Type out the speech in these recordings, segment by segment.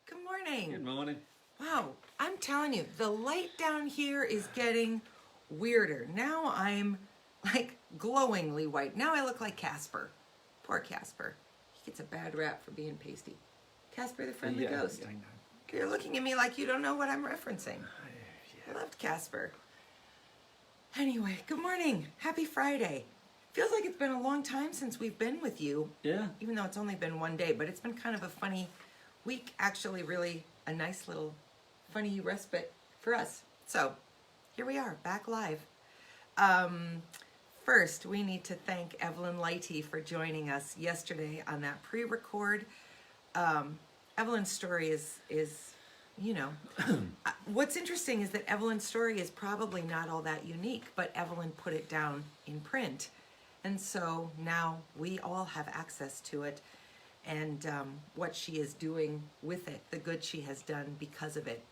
Good morning. Good morning. Wow, I'm telling you, the light down here is getting weirder. Now I'm like glowingly white. Now I look like Casper. Poor Casper. He gets a bad rap for being pasty. Casper the Friendly Ghost. I know. You're looking at me like you don't know what I'm referencing. I loved Casper. Anyway, good morning. Happy Friday. Feels like it's been a long time since we've been with you. Yeah. Even though it's only been one day, but it's been kind of a funny week. Actually, really a nice little funny respite for us. So here we are, back live. First, we need to thank Evelyn Lighty for joining us yesterday on that pre-record. Evelyn's story is what's interesting is that Evelyn's story is probably not all that unique, but Evelyn put it down in print. And so now we all have access to it and what she is doing with it, the good she has done because of it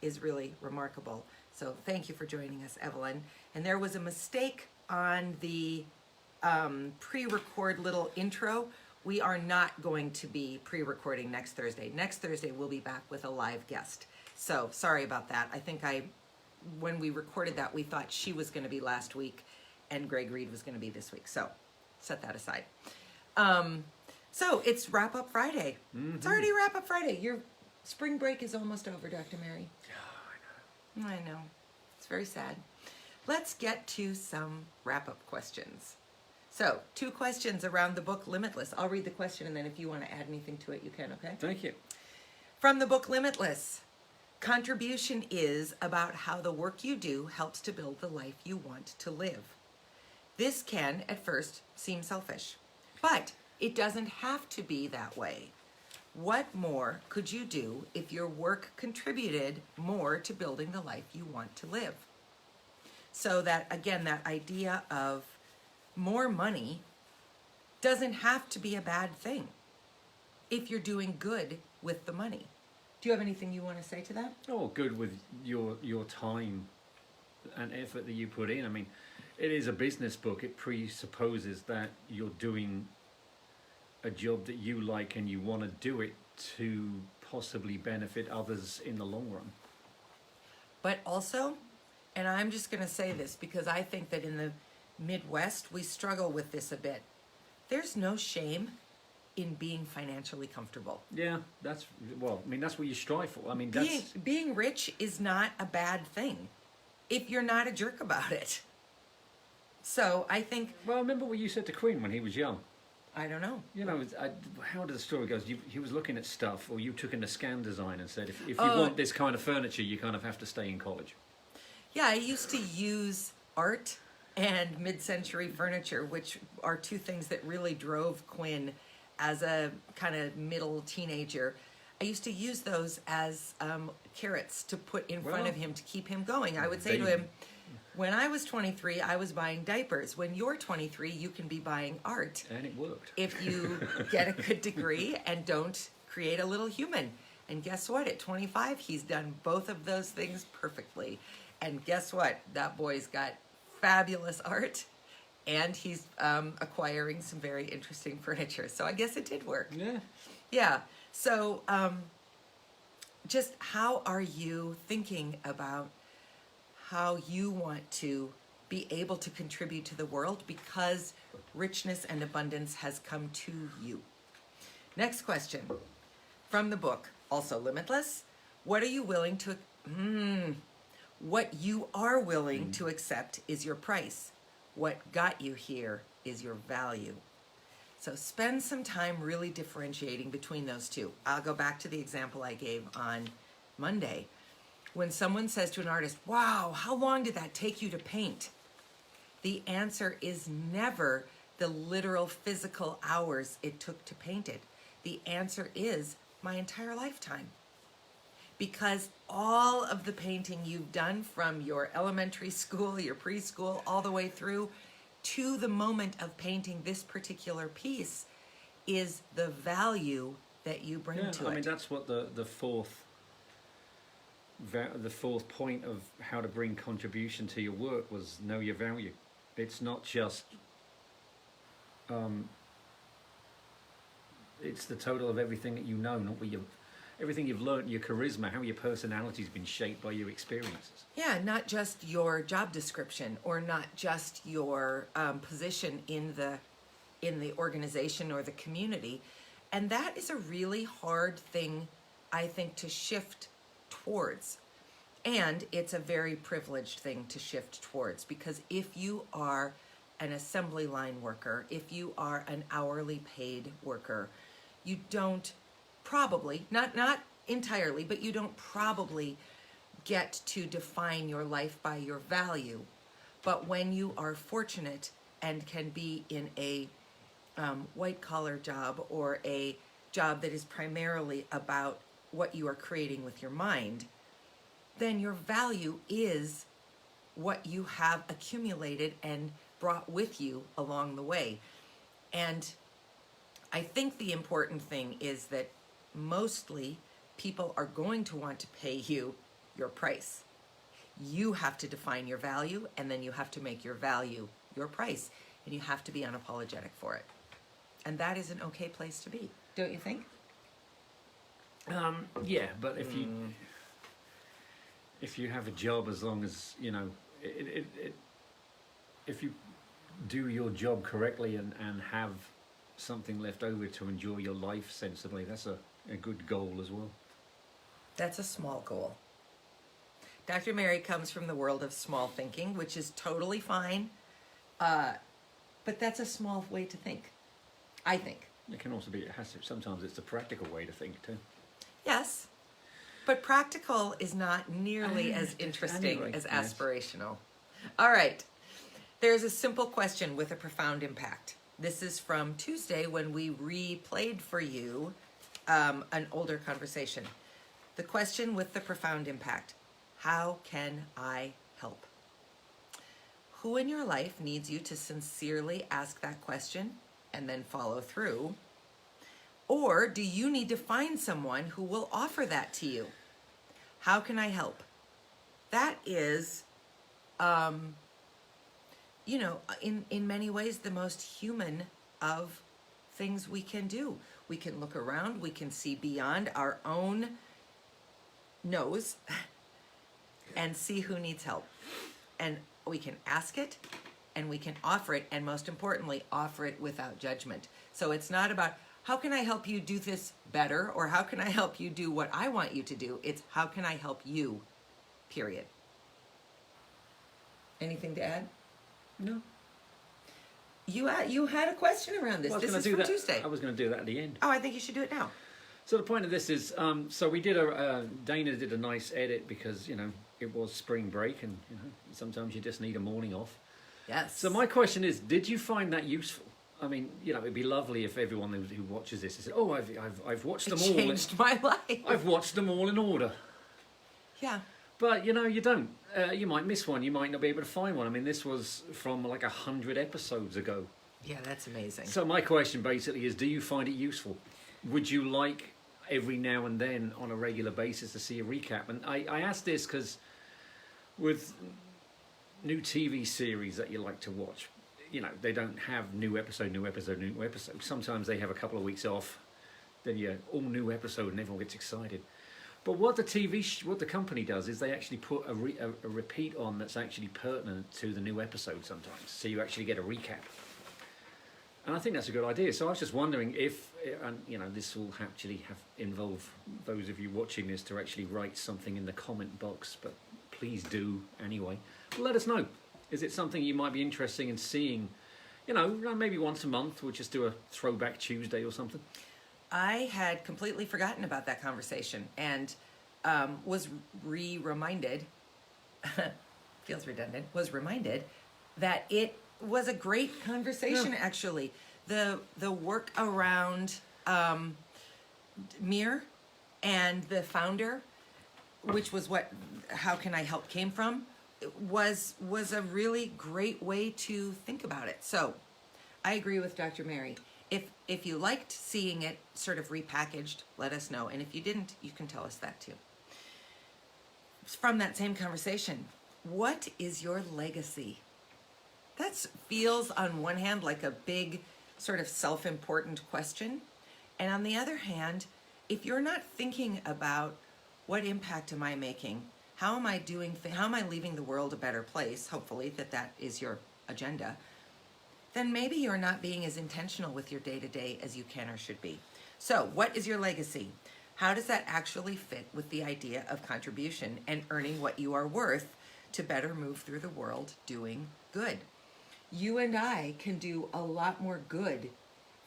is really remarkable. So thank you for joining us, Evelyn. And there was a mistake on the pre-record little intro. We are not going to be pre-recording next Thursday. Next Thursday, we'll be back with a live guest. So sorry about that. I think when we recorded that, we thought she was going to be last week and Greg Reed was going to be this week. So set that aside. So it's Wrap Up Friday. Mm-hmm. It's already Wrap Up Friday. Your spring break is almost over, Dr. Mary. Oh, I know. It's very sad. Let's get to some wrap-up questions. So, 2 questions around the book Limitless. I'll read the question, and then if you want to add anything to it, you can, okay? Thank you. From the book Limitless, contribution is about how the work you do helps to build the life you want to live. This can, at first, seem selfish, but it doesn't have to be that way. What more could you do if your work contributed more to building the life you want to live? So that, again, that idea of more money doesn't have to be a bad thing if you're doing good with the money. Do you have anything you want to say to that? Oh, good with your time and effort that you put in. I mean, it is a business book. It presupposes that you're doing a job that you like and you want to do it to possibly benefit others in the long run. But also, and I'm just going to say this because I think that in the Midwest, we struggle with this a bit. There's no shame in being financially comfortable. Yeah, that's what you strive for. I mean, being rich is not a bad thing if you're not a jerk about it. So I think... Well, remember what you said to Quinn when he was young? I don't know. You know, how did the story goes? He was looking at stuff, or you took in a scan design and said, if you want this kind of furniture, you kind of have to stay in college. Yeah, I used to use art and mid-century furniture, which are 2 things that really drove Quinn as a kind of middle teenager. I used to use those as carrots to put in front of him to keep him going. I would say to him, when I was 23, I was buying diapers. When you're 23, you can be buying art. And it worked. If you get a good degree and don't create a little human. And guess what? At 25, he's done both of those things perfectly. And guess what? That boy's got fabulous art, and he's acquiring some very interesting furniture. So I guess it did work. Yeah. Yeah. So just how are you thinking about how you want to be able to contribute to the world because richness and abundance has come to you? Next question from the book, also Limitless. What are you willing to... What you are willing to accept is your price. What got you here is your value. So spend some time really differentiating between those 2. I'll go back to the example I gave on Monday. When someone says to an artist, wow, how long did that take you to paint? The answer is never the literal physical hours it took to paint it. The answer is my entire lifetime. Because all of the painting you've done from your elementary school, your preschool, all the way through to the moment of painting this particular piece is the value that you bring to it. I mean, that's what the fourth point of how to bring contribution to your work was know your value. It's not just it's the total of everything that you know, not what everything you've learned, your charisma, how your personality's been shaped by your experiences. Yeah, not just your job description or not just your position in the organization or the community. And that is a really hard thing, I think, to shift towards. And it's a very privileged thing to shift towards, because if you are an assembly line worker, if you are an hourly paid worker, you don't probably, not entirely, but you don't probably get to define your life by your value. But when you are fortunate and can be in a white collar job or a job that is primarily about what you are creating with your mind, then your value is what you have accumulated and brought with you along the way. And I think the important thing is that mostly people are going to want to pay you your price. You have to define your value, and then you have to make your value your price, and you have to be unapologetic for it. And that is an okay place to be, don't you think? Yeah, but if you have a job, as long as if you do your job correctly and have something left over to enjoy your life sensibly, that's a good goal as well. That's a small goal. Dr. Mary comes from the world of small thinking, which is totally fine. But that's a small way to think, I think. It can also be, sometimes it's the practical way to think too. Yes, but practical is not nearly as interesting anyway, as yes. aspirational. All right. There's a simple question with a profound impact. This is from Tuesday when we replayed for you an older conversation. The question with the profound impact: how can I help? Who in your life needs you to sincerely ask that question and then follow through? Or do you need to find someone who will offer that to you? How can I help? That is, in many ways, the most human of things we can do. We can look around, we can see beyond our own nose and see who needs help. And we can ask it, and we can offer it, and most importantly, offer it without judgment. So it's not about, how can I help you do this better? Or how can I help you do what I want you to do? It's, how can I help you, period. Anything to add? No. You had a question around this. Well, This is from Tuesday. I was going to do that at the end. Oh, I think you should do it now. So the point of this is, so we did Dana did a nice edit because, it was spring break and, sometimes you just need a morning off. Yes. So my question is, did you find that useful? I mean, it'd be lovely if everyone who watches this says, "Oh, I've watched them all. It changed my life. I've watched them all in order." Yeah. But you don't. You might miss one. You might not be able to find one. I mean, this was from like 100 episodes ago. Yeah, that's amazing. So my question basically is, do you find it useful? Would you like every now and then on a regular basis to see a recap? And I ask this because with new TV series that you like to watch, they don't have new episode. Sometimes they have a couple of weeks off, then all new episode and everyone gets excited. But what what the company does is they actually put a repeat on that's actually pertinent to the new episode sometimes. So you actually get a recap. And I think that's a good idea. So I was just wondering if, this will actually involve those of you watching this to actually write something in the comment box, but please do anyway. Let us know. Is it something you might be interested in seeing, maybe once a month? We'll just do a throwback Tuesday or something. I had completely forgotten about that conversation and was reminded, feels redundant, was reminded that it was a great conversation, actually. The work around Mir and the founder, which was what How Can I Help came from, was a really great way to think about it. So I agree with Dr. Mary. If you liked seeing it sort of repackaged, let us know. And if you didn't, you can tell us that too. From that same conversation, what is your legacy? That feels on one hand like a big sort of self-important question. And on the other hand, if you're not thinking about what impact am I making, how am I doing, how am I leaving the world a better place, hopefully that is your agenda, then maybe you're not being as intentional with your day-to-day as you can or should be. So what is your legacy? How does that actually fit with the idea of contribution and earning what you are worth to better move through the world doing good? You and I can do a lot more good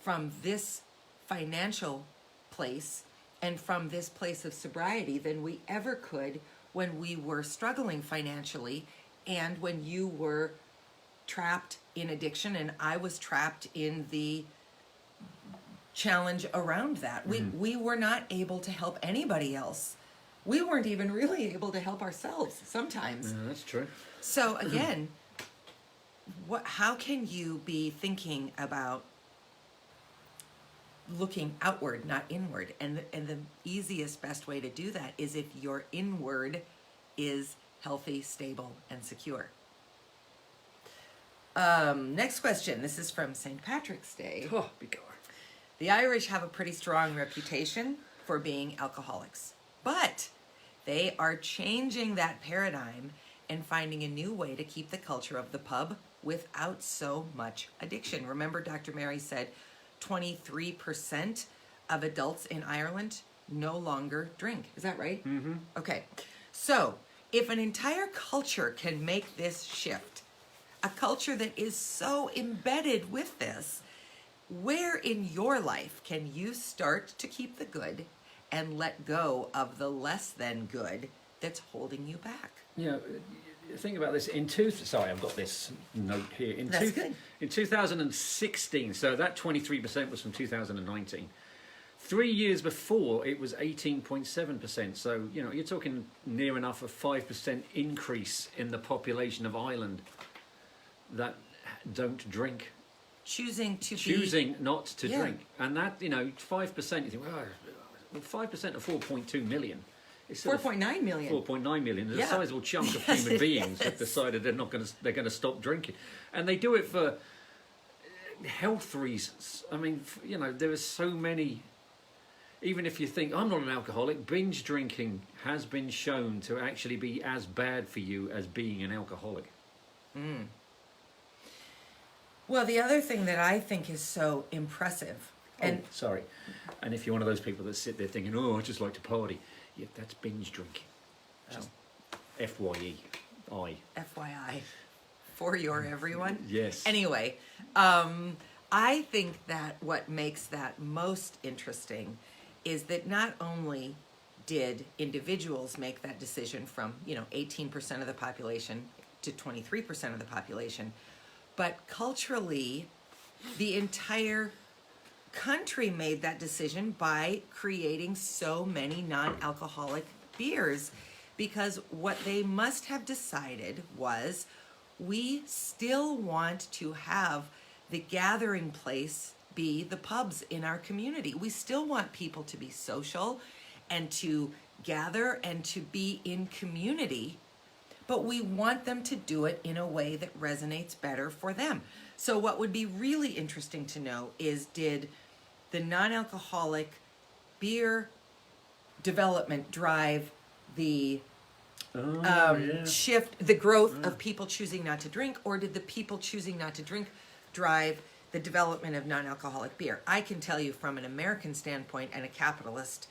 from this financial place and from this place of sobriety than we ever could when we were struggling financially and when you were trapped in addiction and I was trapped in the challenge around that. We were not able to help anybody else. We weren't even really able to help ourselves sometimes. Yeah, that's true. So again, how can you be thinking about looking outward, not inward? And the easiest, best way to do that is if your inward is healthy, stable, and secure. Next question. This is from St. Patrick's Day. Oh, be gone. The Irish have a pretty strong reputation for being alcoholics, but they are changing that paradigm and finding a new way to keep the culture of the pub without so much addiction. Remember, Dr. Mary said 23% of adults in Ireland no longer drink. Is that right? Mm-hmm. Okay. So if an entire culture can make this shift, a culture that is so embedded with this, where in your life can you start to keep the good and let go of the less than good that's holding you back? Yeah, think about this. Sorry, I've got this note here. That's good. In 2016, so that 23% was from 2019. 3 years before, it was 18.7%. So, you're talking near enough a 5% increase in the population of Ireland that don't drink. Choosing not to drink. And that, 5%, you think, well, 5% of 4.2 million. It's 4.9 million. 4.9 million. There's Yeah. a sizable chunk of Yes, human beings yes. have decided they're going to stop drinking. And they do it for health reasons. I mean, there are so many. Even if you think, I'm not an alcoholic, binge drinking has been shown to actually be as bad for you as being an alcoholic. Well, the other thing that I think is so impressive, and Sorry. And if you're one of those people that sit there thinking, oh, I just like to party, yeah, that's binge drinking. Just FYI. FYI, for your everyone. Yes. Anyway, I think that what makes that most interesting is that not only did individuals make that decision from 18% of the population to 23% of the population, but culturally, the entire country made that decision by creating so many non-alcoholic beers, because what they must have decided was, we still want to have the gathering place be the pubs in our community. We still want people to be social and to gather and to be in community, but we want them to do it in a way that resonates better for them. So what would be really interesting to know is, did the non-alcoholic beer development drive the shift, the growth of people choosing not to drink, or did the people choosing not to drink drive the development of non-alcoholic beer? I can tell you from an American standpoint and a capitalist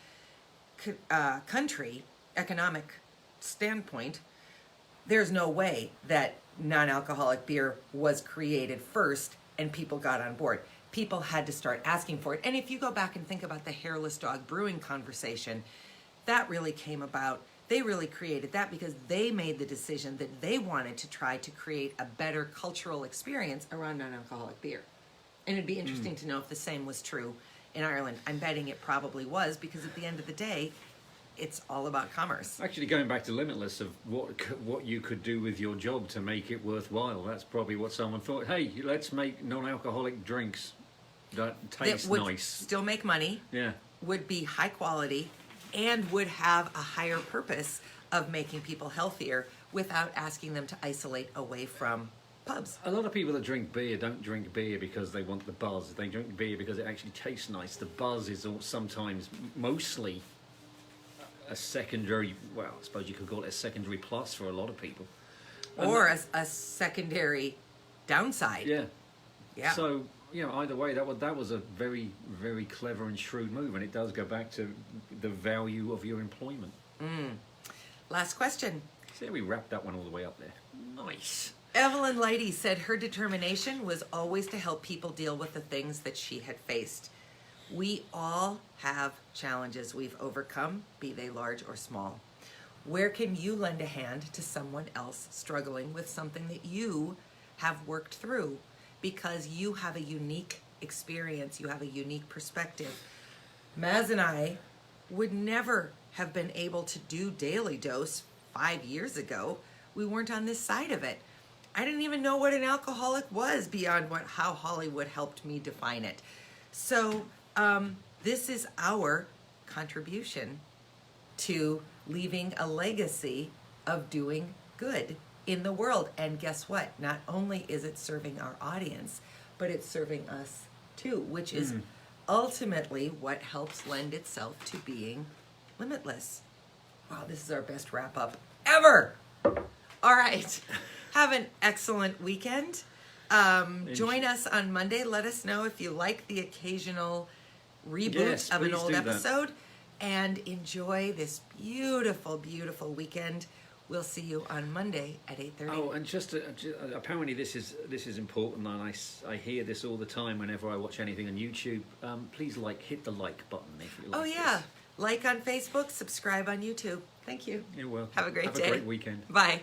country economic standpoint, there's no way that non-alcoholic beer was created first and people got on board. People had to start asking for it. And if you go back and think about the hairless dog brewing conversation, that really came about. They really created that because they made the decision that they wanted to try to create a better cultural experience around non-alcoholic beer. And it'd be interesting to know if the same was true in Ireland. I'm betting it probably was, because at the end of the day, it's all about commerce. Actually, going back to Limitless, of what you could do with your job to make it worthwhile, that's probably what someone thought. Hey, let's make non-alcoholic drinks that taste that would nice. Still make money. Yeah. Would be high quality, and would have a higher purpose of making people healthier without asking them to isolate away from pubs. A lot of people that drink beer don't drink beer because they want the buzz. They drink beer because it actually tastes nice. The buzz is sometimes, mostly, a secondary, well, I suppose you could call it a secondary plus for a lot of people. And Or a secondary downside. yeah. Yeah. So, either way, that was a very, very clever and shrewd move, and it does go back to the value of your employment. Last question. See how we wrapped that one all the way up there. Nice. Evelyn Leidy said her determination was always to help people deal with the things that she had faced. We all have challenges we've overcome, be they large or small. Where can you lend a hand to someone else struggling with something that you have worked through? Because you have a unique experience, you have a unique perspective. Maz and I would never have been able to do Daily Dose 5 years ago. We weren't on this side of it. I didn't even know what an alcoholic was beyond how Hollywood helped me define it. So this is our contribution to leaving a legacy of doing good in the world. And guess what? Not only is it serving our audience, but it's serving us too, which is ultimately what helps lend itself to being limitless. Wow, this is our best wrap up ever. All right. Have an excellent weekend. Join us on Monday. Let us know if you like the occasional reboot Yes, of an please old do that. episode. And enjoy this beautiful, beautiful weekend. We'll see you on Monday at 8:30. Oh, and apparently this is important, and I hear this all the time whenever I watch anything on YouTube. Please hit the like button if you like. Oh, yeah. Like on Facebook, subscribe on YouTube. Thank you. You're welcome. Have a great day. Have a great weekend. Bye.